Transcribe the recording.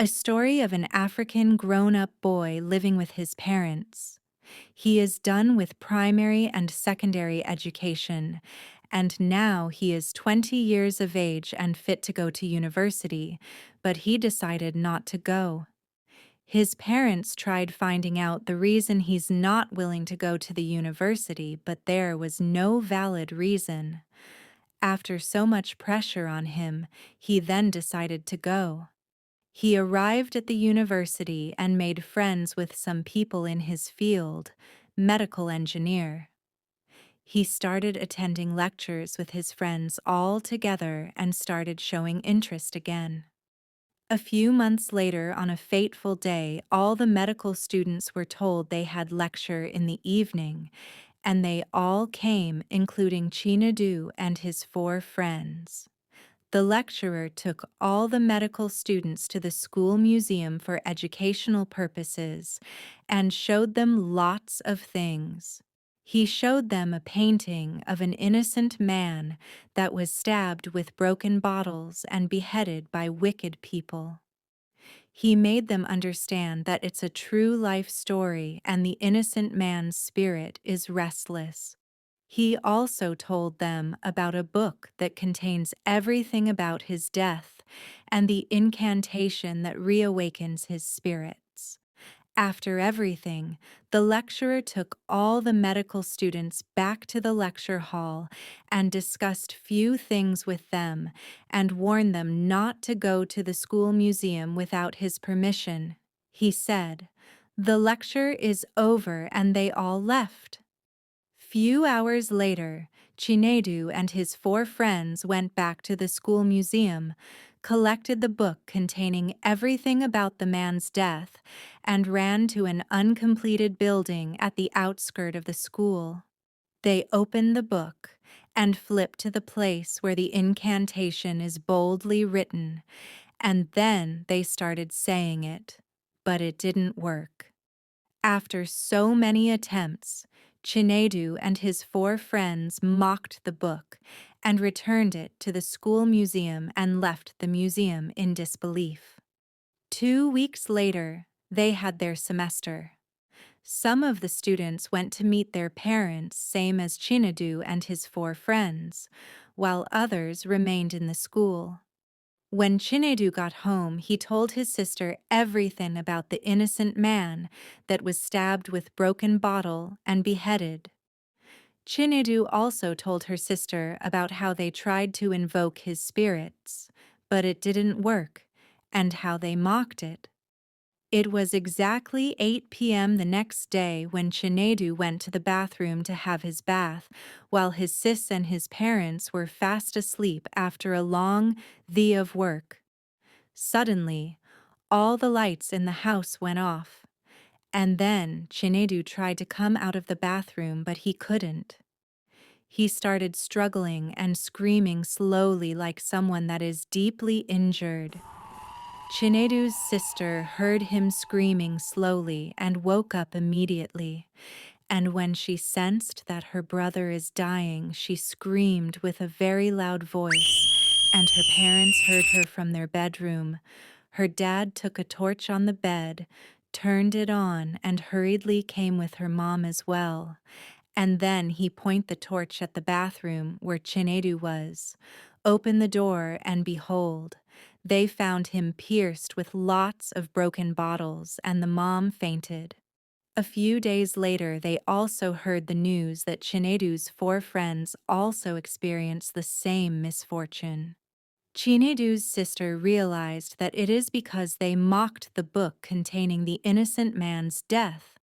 A story of an African grown-up boy living with his parents. He is done with primary and secondary education, and now he is 20 years of age and fit to go to university, but he decided not to go. His parents tried finding out the reason he's not willing to go to the university, but there was no valid reason. After so much pressure on him, he then decided to go. He arrived at the university and made friends with some people in his field, medical engineer. He started attending lectures with his friends all together and started showing interest again. A few months later, on a fateful day, all the medical students were told they had lecture in the evening, and they all came, including Chinedu and his 4 friends. The lecturer took all the medical students to the school museum for educational purposes and showed them lots of things. He showed them a painting of an innocent man that was stabbed with broken bottles and beheaded by wicked people. He made them understand that it's a true life story and the innocent man's spirit is restless. He also told them about a book that contains everything about his death and the incantation that reawakens his spirits. After everything, the lecturer took all the medical students back to the lecture hall and discussed few things with them and warned them not to go to the school museum without his permission. He said, "The lecture is over," and they all left. Few hours later, Chinedu and his 4 friends went back to the school museum, collected the book containing everything about the man's death, and ran to an uncompleted building at the outskirt of the school. They opened the book and flipped to the place where the incantation is boldly written, and then they started saying it, but it didn't work. After so many attempts, Chinedu and his 4 friends mocked the book and returned it to the school museum and left the museum in disbelief. 2 weeks later, they had their semester. Some of the students went to meet their parents, same as Chinedu and his 4 friends, while others remained in the school. When Chinedu got home, he told his sister everything about the innocent man that was stabbed with broken bottle and beheaded. Chinedu also told her sister about how they tried to invoke his spirits, but it didn't work, and how they mocked it. It was exactly 8 p.m. the next day when Chinedu went to the bathroom to have his bath, while his sis and his parents were fast asleep after a long day of work. Suddenly, all the lights in the house went off, and then Chinedu tried to come out of the bathroom, but he couldn't. He started struggling and screaming slowly like someone that is deeply injured. Chinedu's sister heard him screaming slowly and woke up immediately, and when she sensed that her brother is dying, she screamed with a very loud voice, and her parents heard her from their bedroom. Her dad took a torch on the bed, turned it on, and hurriedly came with her mom as well. And then he pointed the torch at the bathroom where Chinedu was, opened the door, and behold, they found him pierced with lots of broken bottles, and the mom fainted. A few days later, they also heard the news that Chinedu's 4 friends also experienced the same misfortune. Chinedu's sister realized that it is because they mocked the book containing the innocent man's death